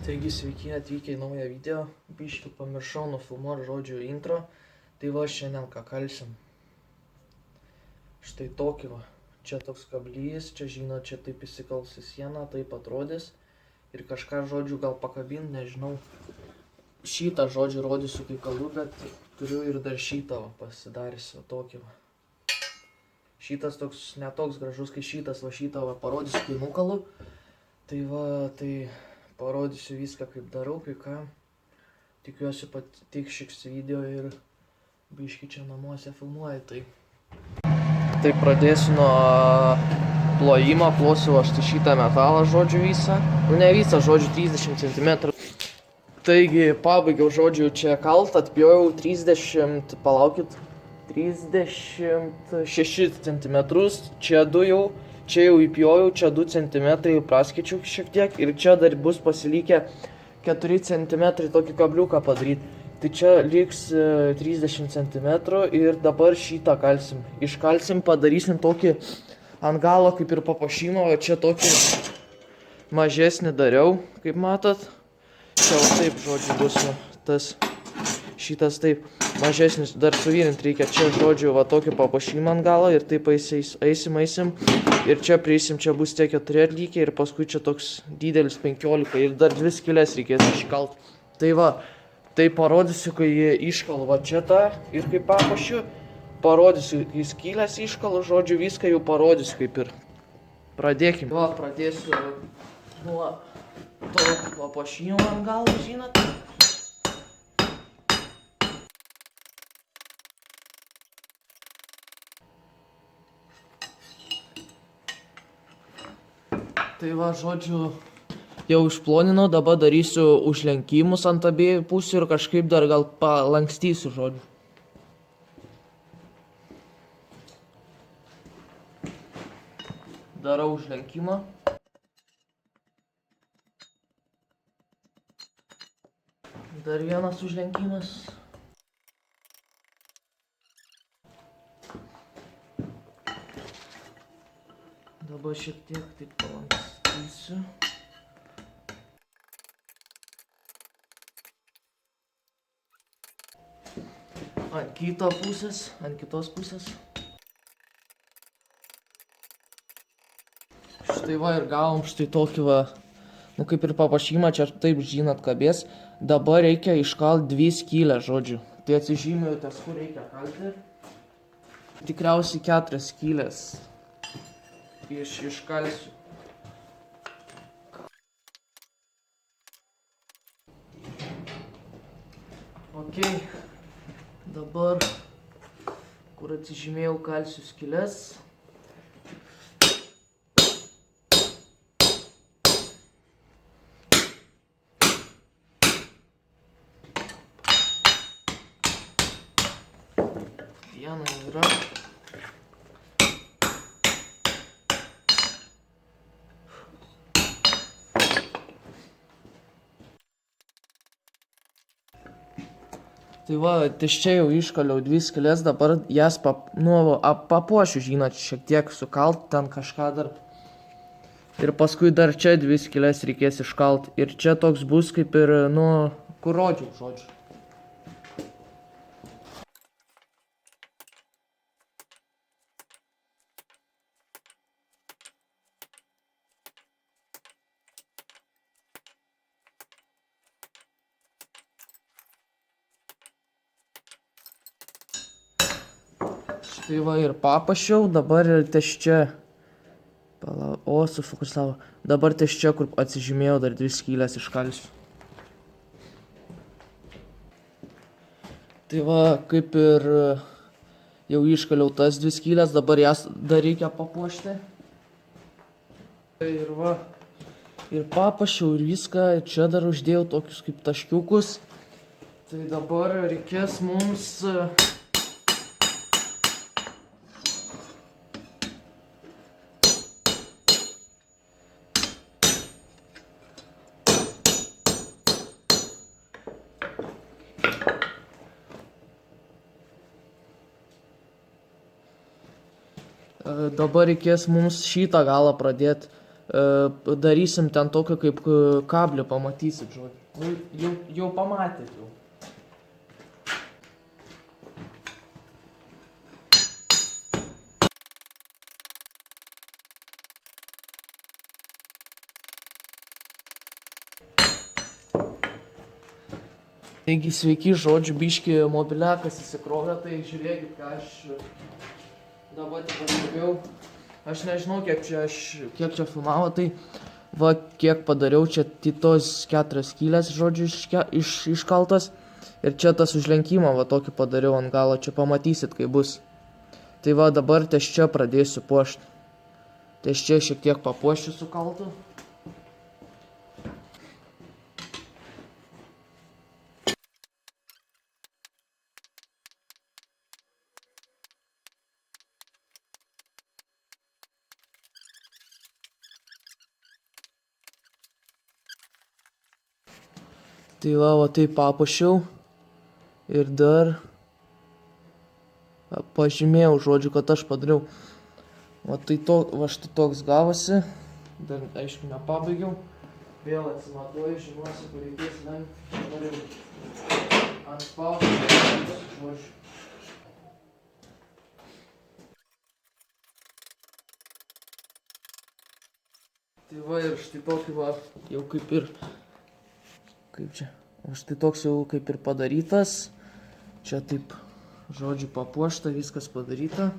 Taigi sveiki atvykę į naują video. Biškį pamiršau nufilmuoti žodžiu intro. Tai va šiandien ką kalsim. Štai tokį va. Čia toks kablys, čia žinot, čia taip įsikals į sieną, taip atrodys. Ir kažką žodžiu gal pakabint, nežinau. Šitą žodžiu rodysiu kai kalu, bet turiu ir dar šitą va pasidarysiu tokį va. Šitas toks netoks gražus, kai šitas va šitą va parodysiu kai nukalu. Tai va, tai parodysiu viską kaip darau, kai ką. Tikiuosi patiks šis video ir biškį čia namuose filmuoju. Tai pradėsiu nuo plojimo, plosiu aš šitą metalą žodžiu visą. Nu ne visą žodžiu 30 cm. Taigi pabaigiau žodžiu čia kalt, atpjojau 36 cm. Čia du jau. Čia jau įpjojau, čia 2 cm praskaičiau šiek tiek ir čia dar bus pasilikę 4 cm tokį kabliuką padaryti. Tai čia liks 30 cm ir dabar šitą kalsim. Iškalsim, padarysim tokį ant galo kaip ir papuošimą, o čia tokį mažesnį dariau, kaip matot. Čia taip žodžiu bus tas šitas taip mažesnis, dar suvirint reikia čia žodžiu va tokį papuošimą ant galo ir taip eisim. Ir čia prieisim, čia bus tie 4 lygiai ir paskui čia toks didelis 15 ir dar 2 skylės reikės iškalt. Tai va, tai parodysiu, kai iškalu va čia tą ir kaip papuošiu, parodysiu, kai skylės iškalu, žodžiu viską jau parodysiu kaip ir. Pradėkim. Va, pradėsiu nuo to papuošimo ant galo, žinot. Tai va, žodžiu, jau išploninau, dabar darysiu užlenkimus ant abiejų pusių ir kažkaip dar gal palankstysiu, žodžiu. Darau užlenkimą. Dar vienas užlenkimas. Dabar šiek tiek taip palankstysiu. Ant kitos pusės. Štai va ir gavom štai tokį va, nu kaip ir papuošimą, čia taip žinot kabės. Dabar reikia iškalt 2 skylės, žodžiu. Tai atsižymėjau ties, kur reikia kalti. Tikriausiai 4 skylės. Iškalsiu. Ok, dabar, kur atsižymėjau, kalsiu skylės. Viena yra. Tai va, ties čia jau iškaliau 2 skylės, dabar jas papuošiu, žinot, šiek tiek sukalt, ten kažką dar. Ir paskui dar čia 2 skylės reikės iškalt. Ir čia toks bus kaip ir, nu, kur rodžiau, žodžiu. Tai va ir papuošiau, dabar ties čia, sufokusavo, dabar ties čia, kur atsižymėjau, dar 2 skylės iškalsiu. Tai va, kaip ir jau iškaliau tas 2 skylės, dabar jas dar reikia papuošti. Ir va, ir papuošiau ir viską, čia dar uždėjau tokius kaip taškiukus. Tai dabar reikės mums dabar reikės mums šitą galą pradėti darysim ten tokio kaip kablį, pamatysit, žodžiu. Nu, jau pamatėt jau. Taigi sveiki, žodžiu, biški mobiliakas įsikrovė, tai žiūrėkit, ką aš dabar tik pastebėjau. Aš nežinau, kiek čia filmavo, tai va, kiek padariau, čia tos 4 skylės, žodžiu, iškaltas. Ir čia tas užlenkimą, va, tokį padariau ant galo, čia pamatysit, kai bus. Tai va, dabar ties čia pradėsiu puošti. Ties čia šiek tiek papuošiu su kaltu. Tai va, tai papuošiau ir dar pažymėjau, žodžiu, kad aš padariau. Va, tai štai toks gavosi, dar aišku nepabaigiau. Vėl atsimatuoju, žinosiu, kur reikės lenkti. Dabar jau ant spausti, žodžiu. Tai va, ir štai tokį va, jau kaip čia, štai toks jau kaip ir padarytas. Čia taip, žodžiu, papuošta, viskas padaryta.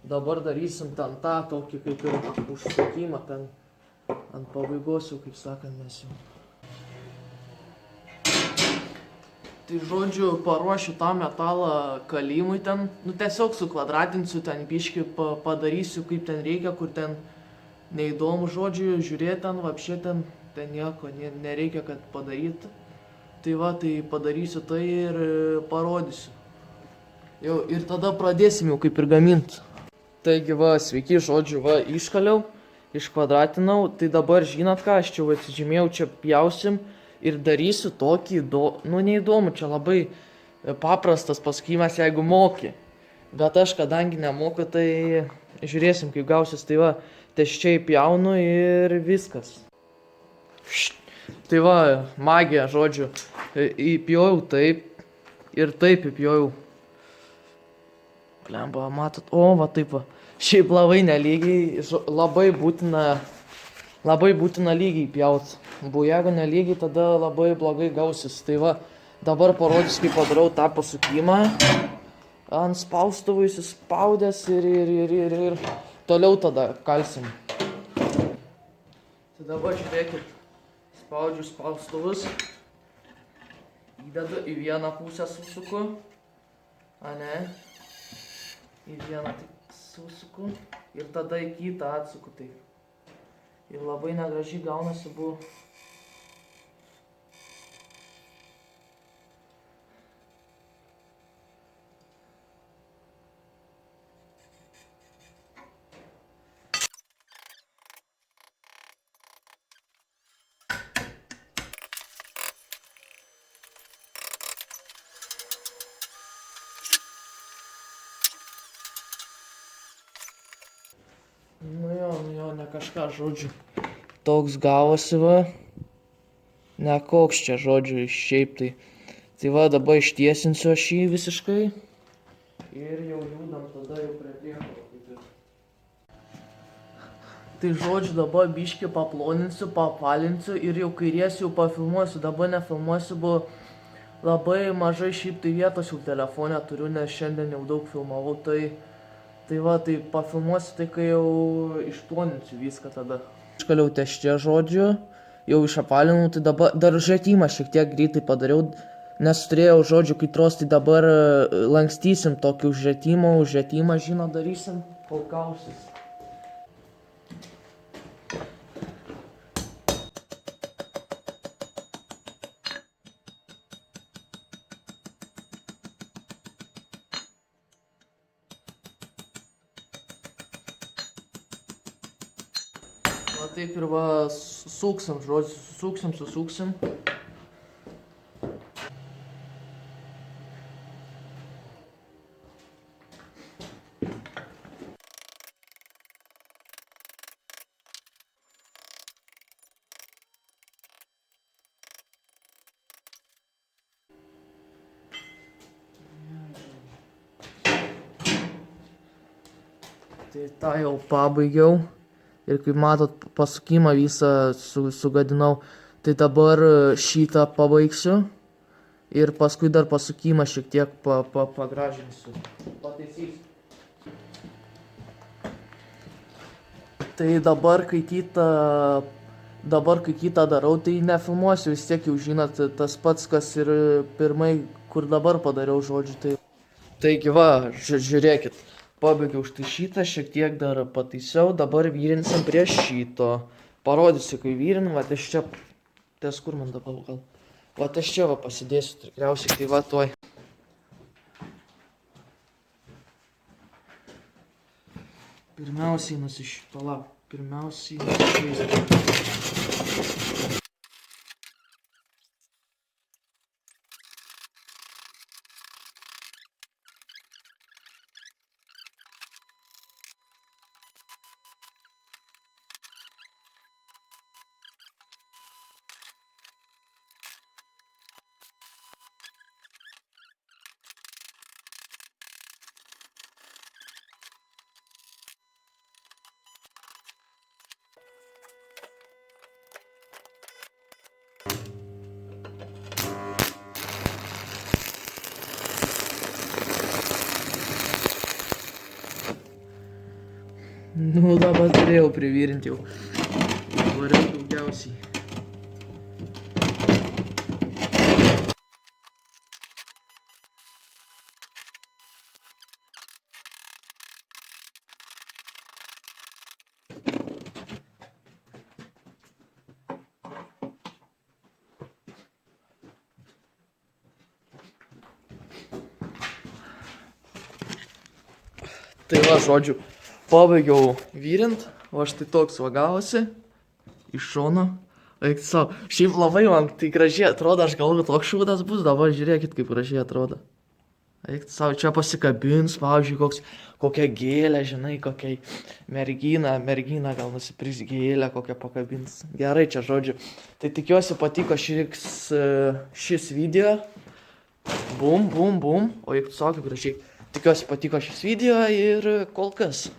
Dabar darysim ten tą tokį kaip ir užsukimą, ten ant pabaigos jau, kaip sakant, mes jau. Tai žodžiu, paruošiu tą metalą kalimui ten, nu tiesiog sukvadratinsiu ten biškį, padarysiu kaip ten reikia, kur ten neįdomu, žodžiu, žiūrėti ten, vapšė ten nieko nereikia, kad padarytų. Tai va, tai padarysiu tai ir parodysiu. Jau, ir tada pradėsim jau kaip ir gaminti. Taigi va, sveiki, žodžiu, va, iškaliau, iškvadratinau. Tai dabar žinot ką, aš čia atsižymėjau, čia pjausim ir darysiu tokį, nu neįdomu, čia labai paprastas pasakymas, jeigu moki. Bet aš kadangi nemoku, tai žiūrėsim, kaip gausis. Tai va, ties pjaunu ir viskas. Tai va, magija, žodžiu, įpjojau taip ir taip įpjojau. Blemba, matot, o va taip va, šiaip labai nelygiai, labai būtina lygiai pjaut. Jeigu nelygiai, tada labai blogai gausis. Tai va, dabar parodysiu, kaip padarau tą pasukimą. Ant spaustuvų įsispaudęs ir toliau tada kalsim. Tai dabar žiūrėkit. Spaudžiu spaustuvus, įdedu į vieną pusę susuku, į vieną tik susuku ir tada į kitą atsuku taip. Ir labai negražiai gaunasi buvo. Nu jo, ne kažką, žodžiu. Toks gavosi va. Ne koks čia, žodžiu, šiaip tai. Tai va, dabar ištiesinsiu aš jį visiškai. Ir jau judam tada jau prie priekalo. Tai žodžiu, dabar biškį paploninsiu, papalinsiu ir jau kairės jau pafilmuosiu. Dabar nefilmuosiu, buvo labai mažai šiaip tai vietos jau telefone turiu, nes šiandien jau daug filmavau. Tai va, tai pafilmuosiu, tai kai jau išploninsiu viską tada. Iškaliau ties čia, žodžiu, jau išapalinau, tai dabar dar užėtimą šiek tiek greitai padariau, nes turėjau, žodžiu, kaitros, tai dabar lankstysim tokį užėtimą, žinot, darysim, kol kausis. Va taip ir va, susuksim, žodžiu, susuksim. Tai tą jau pabaigiau ir kaip matot pasukimą visą sugadinau. Tai dabar šitą pabaigsiu ir paskui dar pasukimą šiek tiek pagražinsiu. Pataisysiu. Tai dabar kai kitą darau, tai nefilmuosiu, vis tiek jau žinot, tas pats, kas ir pirmai, kur dabar padariau, žodžiu. Taigi va, žiūrėkit, pabaigiau štai šitą, šiek tiek dar pataisiau, dabar vyrinsim prie šito. Parodysiu, kai vyrin, va, aš čia, ties kur man dabar gal. Va, aš čia va pasidėsiu, tikriausiai, tai va tuoj. Pirmiausiai palauk, pirmiausiai nusišveisti. Nu, dabar turėjau privirinti jau. Variau daugiausiai. Tai va, žodžiu, pabaigiau vyrint, o štai toks va gavosi iš šono. Eik savo, šiaip labai man tai gražiai atrodo, aš galvoju, toks šūdas bus, dabar žiūrėkit, kaip gražiai atrodo. Eik savo, čia pasikabins, pavyzdžiui, kokią gėlę, žinai, kokiai merginą gal nusipris gėlę, kokią pakabins. Gerai čia, žodžiu. Tai tikiuosi patiko šis video. Bum, o eik savo, kaip gražiai. Tikiuosi patiko šis video ir kol kas.